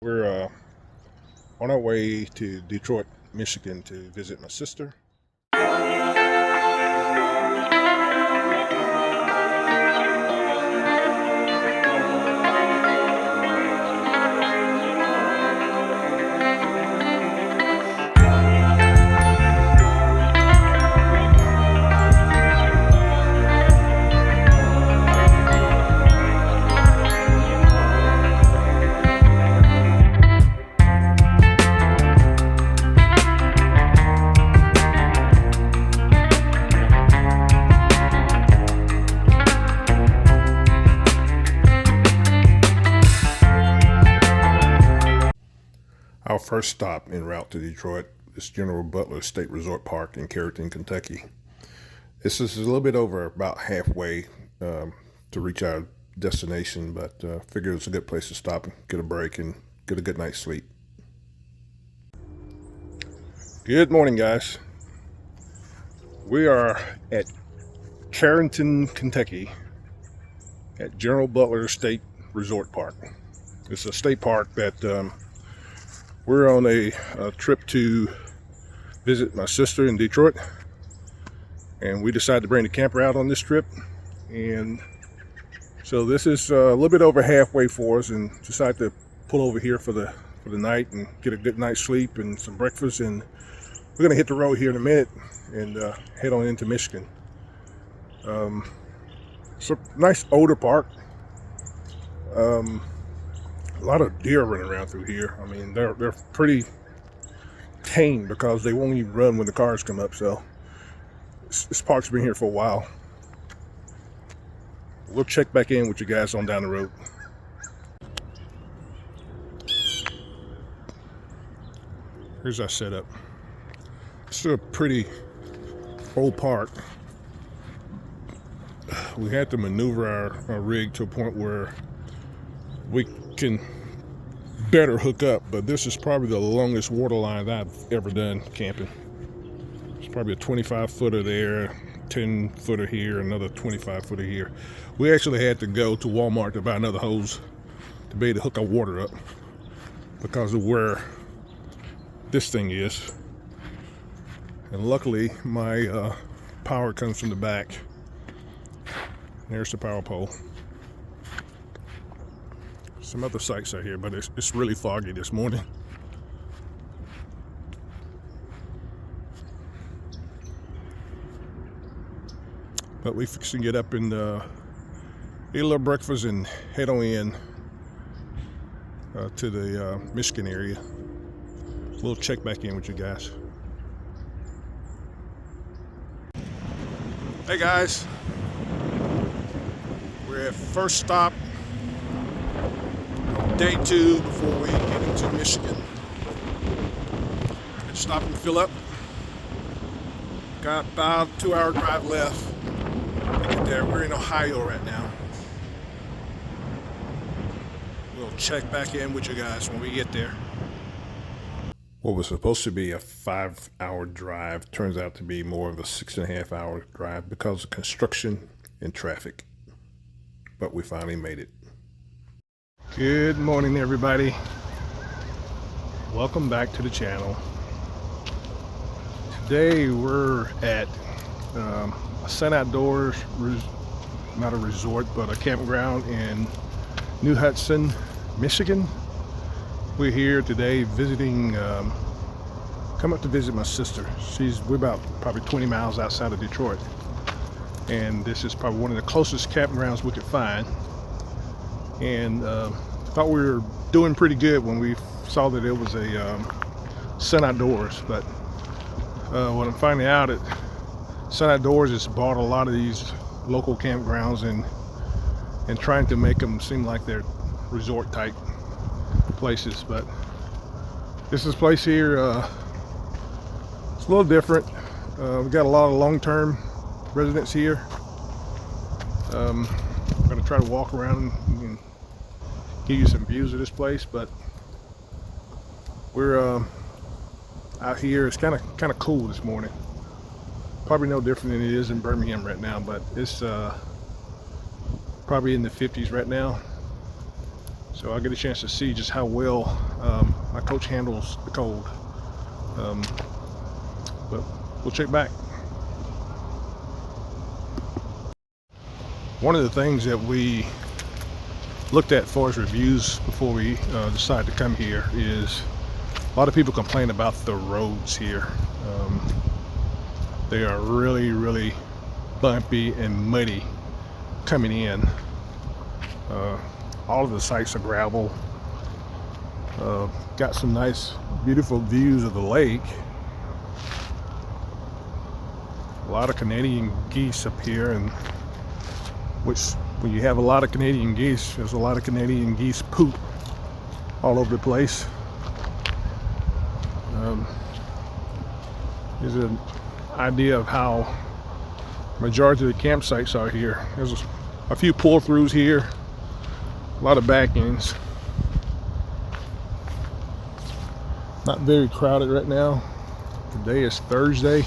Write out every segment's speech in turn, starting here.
We're on our way to Detroit, Michigan to visit my sister. Our first stop en route to Detroit is General Butler State Resort Park in Carrollton, Kentucky. This is a little bit over about halfway to reach our destination, but figured it's a good place to stop and get a break and get a good night's sleep. Good morning, guys. We are at Carrollton, Kentucky at General Butler State Resort Park. It's a state park that we're on a trip to visit my sister in Detroit, and we decided to bring the camper out on this trip. And so this is a little bit over halfway for us, and decided to pull over here for the night and get a good night's sleep and some breakfast. And we're gonna hit the road here in a minute and head on into Michigan. It's a nice older park. A lot of deer running around through here. I mean, they're pretty tame because they won't even run when the cars come up. So this park's been here for a while. We'll check back in with you guys on down the road. Here's our setup. It's a pretty old park. We had to maneuver our rig to a point where we can better hook up, but this is probably the longest water line that I've ever done camping. It's probably a 25 footer there, 10 footer here, another 25 footer here. We actually had to go to Walmart to buy another hose to be able to hook our water up because of where this thing is. And luckily my power comes from the back. There's the power pole. Some other sights out here, but it's really foggy this morning. But we fix to get up and eat a little breakfast and head on in to the Michigan area. We'll check back in with you guys. Hey guys, we're at first stop. Day 2 before we get into Michigan. Stop and fill up. Got about a 2-hour drive left to get there. We're in Ohio right now. We'll check back in with you guys when we get there. What was supposed to be a 5-hour drive turns out to be more of a 6.5-hour drive because of construction and traffic. But we finally made it. Good morning, everybody. Welcome back to the channel. Today we're at a sun outdoors, not a resort, but a campground in New Hudson, Michigan. We're here today visiting, come up to visit my sister. We're about probably 20 miles outside of Detroit. And this is probably one of the closest campgrounds we could find. And thought we were doing pretty good when we saw that it was a Sun Outdoors, but what I'm finding out at Sun Outdoors has bought a lot of these local campgrounds and trying to make them seem like they're resort type places. But this is place here, it's a little different. We got a lot of long-term residents here. I'm gonna try to walk around and give you some views of this place, but we're out here. It's kind of cool this morning. Probably no different than it is in Birmingham right now, but it's probably in the 50s right now. So I'll get a chance to see just how well my coach handles the cold. But we'll check back. One of the things that we looked at for as reviews before we decided to come here is a lot of people complain about the roads here. They are really bumpy and muddy coming in. All of the sites are gravel. Got some nice beautiful views of the lake. A lot of Canadian geese up here, and which when you have a lot of Canadian geese, there's a lot of Canadian geese poop all over the place. Here's an idea of how majority of the campsites are here. There's a few pull-throughs here, a lot of back ends. Not very crowded right now. Today is Thursday.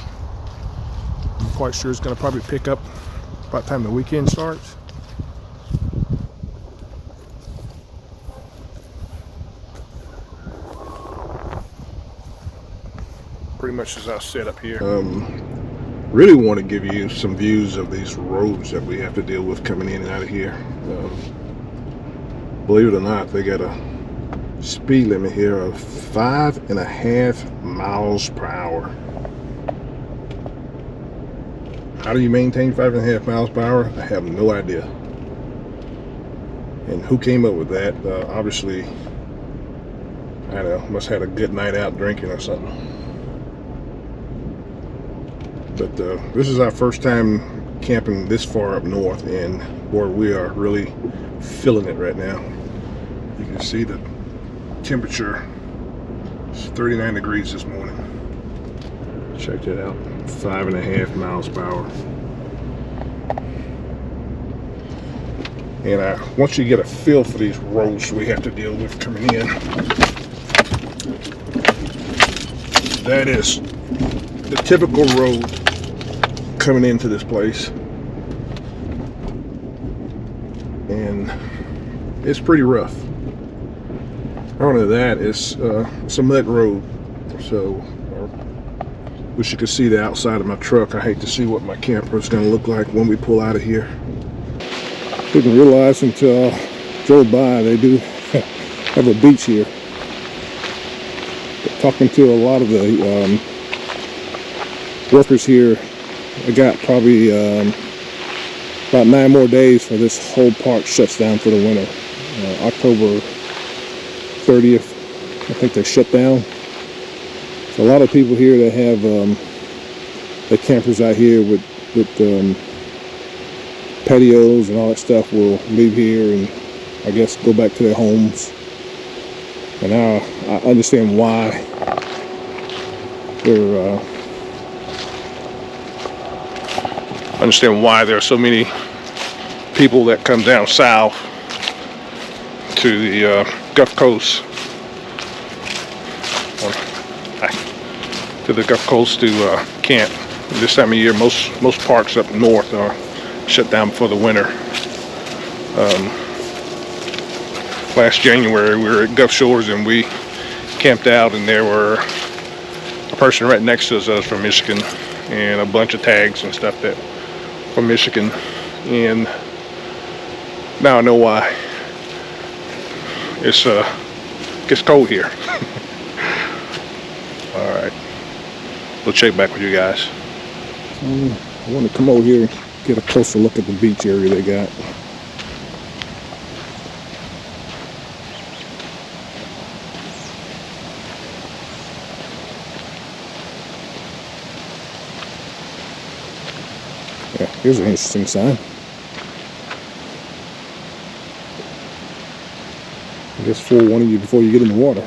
I'm quite sure it's going to probably pick up by the time the weekend starts. Pretty much as I said up here. Really want to give you some views of these roads that we have to deal with coming in and out of here. Believe it or not, they got a speed limit here of 5.5 miles per hour. How do you maintain 5.5 miles per hour? I have no idea. And who came up with that? Obviously, I don't know, must have had a good night out drinking or something. But this is our first time camping this far up north, and boy, we are really feeling it right now. You can see the temperature is 39 degrees this morning. Check that out, 5.5 miles per hour. And once you get a feel for these roads we have to deal with coming in, that is the typical road coming into this place, and it's pretty rough. Not only that, it's a mud road, so I wish you could see the outside of my truck. I hate to see what my camper is going to look like when we pull out of here. Didn't realize until I drove by they do have a beach here. But talking to a lot of the workers here, I got probably about 9 more days for this whole park shuts down for the winter. October 30th, I think they shut down. So a lot of people here that have the campers out here with patios and all that stuff will leave here and I guess go back to their homes. And now I understand why there are so many people that come down south to the Gulf Coast, to camp. This time of year, most parks up north are shut down for the winter. Last January, we were at Gulf Shores and we camped out, and there were a person right next to us that was from Michigan, and a bunch of tags and stuff that from Michigan, and now I know why. It gets cold here. All right, we'll check back with you guys. I want to come over here and get a closer look at the beach area they got. Yeah, here's an interesting sign. I guess forewarning you before you get in the water.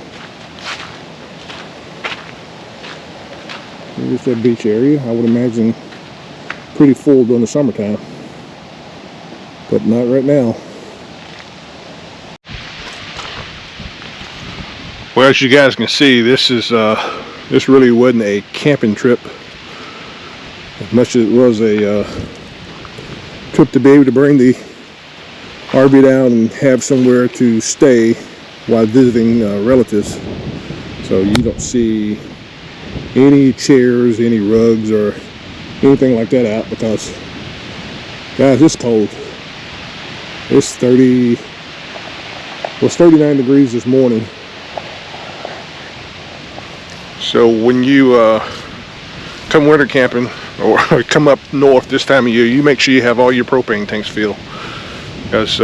Here's that beach area. I would imagine pretty full during the summertime, but not right now. Well, as you guys can see, this really wasn't a camping trip as much as it was a trip to be able to bring the RV down and have somewhere to stay while visiting relatives. So you don't see any chairs, any rugs, or anything like that out because, guys, it's cold. It's 39 degrees this morning. So when you come winter camping or come up north this time of year, you make sure you have all your propane tanks filled, because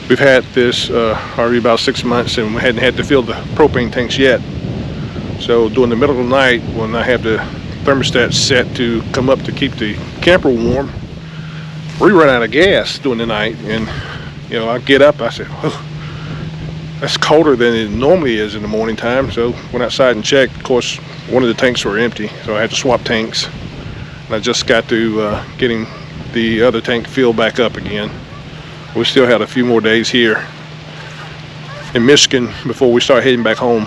we've had this already about 6 months and we hadn't had to fill the propane tanks yet. So during the middle of the night, when I have the thermostat set to come up to keep the camper warm, we run out of gas during the night. And you know, I get up, I say, oh, that's colder than it normally is in the morning time. So went outside and checked. Of course, one of the tanks were empty, so I had to swap tanks. And I just got to getting the other tank filled back up again. We still had a few more days here in Michigan before we start heading back home.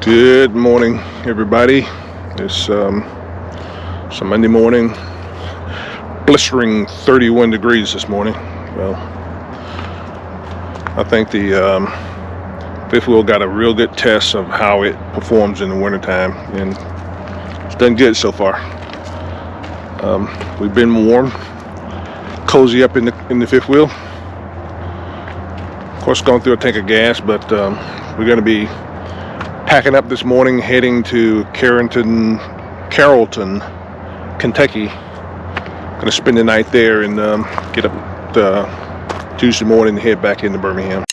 Good morning, everybody. It's Monday morning, blistering 31 degrees this morning. Well, I think the fifth wheel got a real good test of how it performs in the wintertime, and it's done good so far. We've been warm, cozy up in the fifth wheel. Of course, going through a tank of gas, but we're going to be packing up this morning, heading to Carrollton, Kentucky. Going to spend the night there and get up Tuesday morning and head back into Birmingham.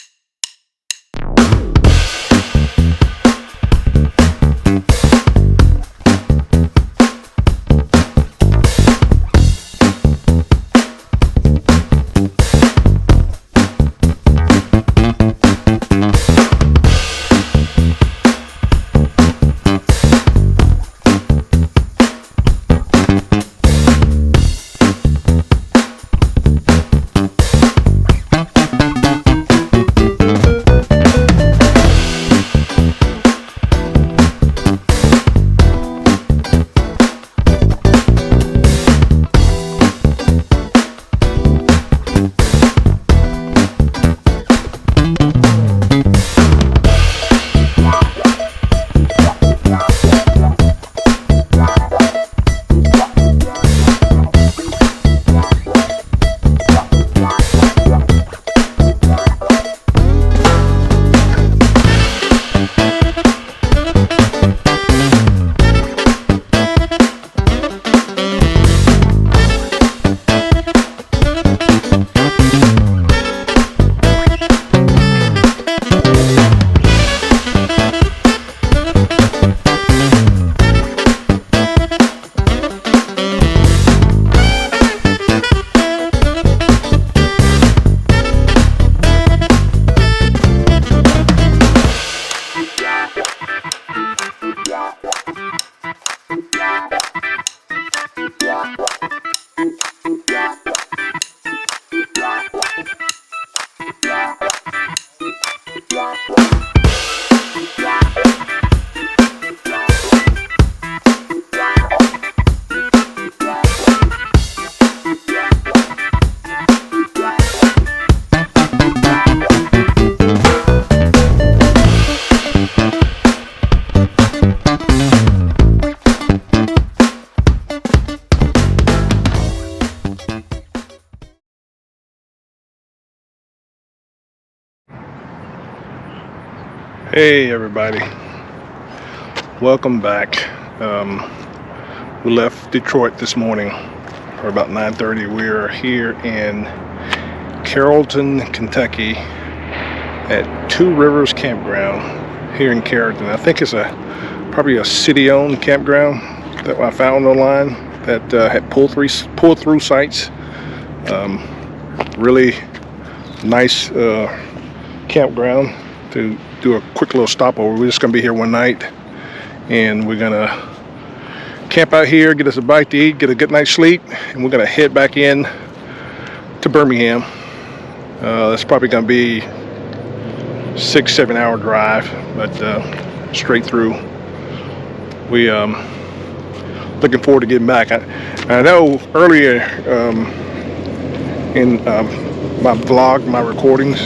Hey everybody, welcome back. We left Detroit this morning for about 9:30. We are here in Carrollton, Kentucky at Two Rivers Campground here in Carrollton. I think it's probably a city-owned campground that I found online that had pull-through sites. Really nice campground to do a quick little stopover. We're just gonna be here one night and we're gonna camp out here, get us a bite to eat, get a good night's sleep, and we're gonna head back in to Birmingham. That's probably gonna be 6-7 hour drive, but straight through. We looking forward to getting back. I know earlier in my vlog, my recordings,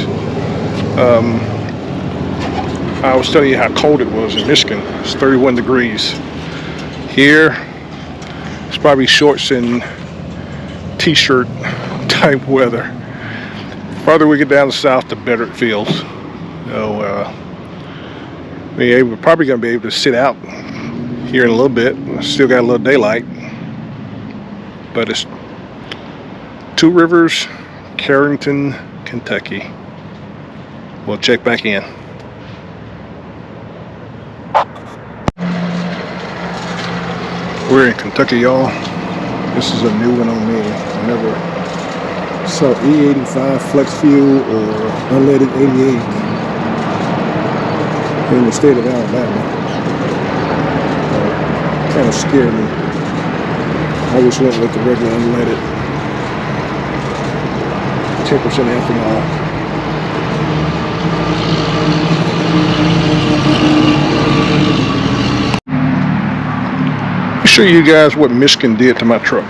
I was telling you how cold it was in Michigan. It's 31 degrees. Here, it's probably shorts and t-shirt type weather. The farther we get down south, the better it feels. So, we're probably going to be able to sit out here in a little bit. Still got a little daylight. But it's Two Rivers, Carrollton, Kentucky. We'll check back in. We're in Kentucky, y'all. This is a new one on me. I never saw E85 Flex Fuel or unleaded 88 in the state of Alabama. Kind of scared me. I always went with the regular unleaded 10% ethanol. Show you guys what Michigan did to my truck.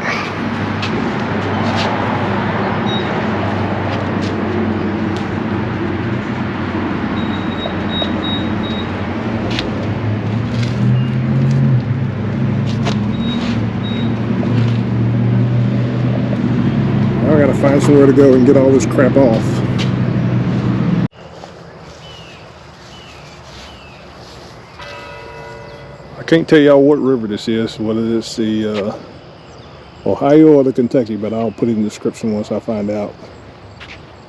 Now I gotta find somewhere to go and get all this crap off. I can't tell y'all what river this is, whether it's the Ohio or the Kentucky, but I'll put it in the description once I find out.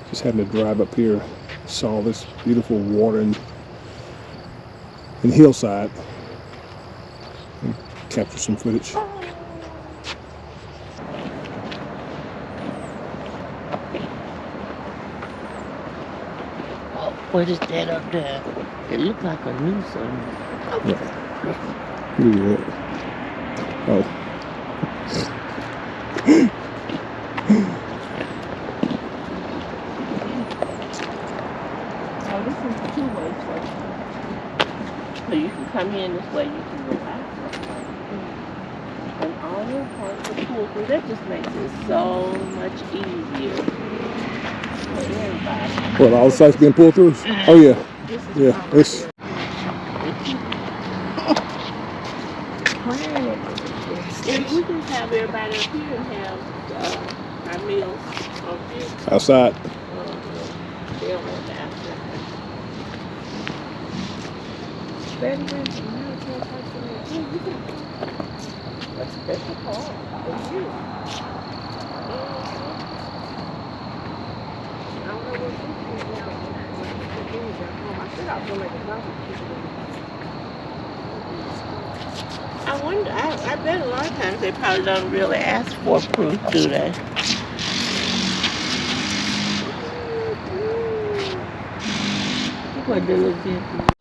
Just having to drive up here, saw this beautiful water and hillside, and capture some footage. What is that up there? It looks like a new one. Yeah. Look at that. Oh. So this is a two-way place. So you can come in this way, you can go out. And all your parts are pulled through. That just makes it so much easier for everybody. What, all the sites being pulled through? Oh yeah. Yeah. It's If we can have everybody up here and have our meals up here, outside. they'll want to ask that. Better than the military personnel. Oh, you can a special call for you. I don't know what this is now. I said I'll go like a garbage people. I wonder, I bet a lot of times they probably don't really ask for proof, do they? What they look different.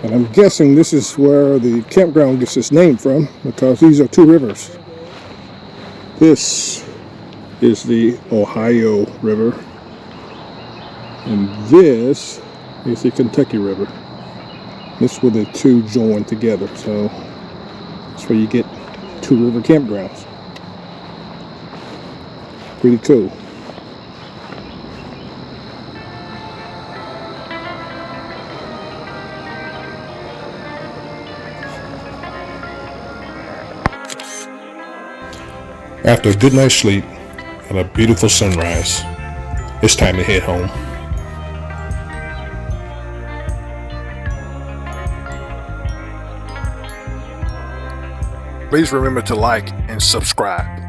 And I'm guessing this is where the campground gets its name from, because these are two rivers. This is the Ohio River, and this is the Kentucky River. This is where the two join together, so that's where you get two river campgrounds. Pretty cool. After a good night's sleep and a beautiful sunrise, it's time to head home. Please remember to like and subscribe.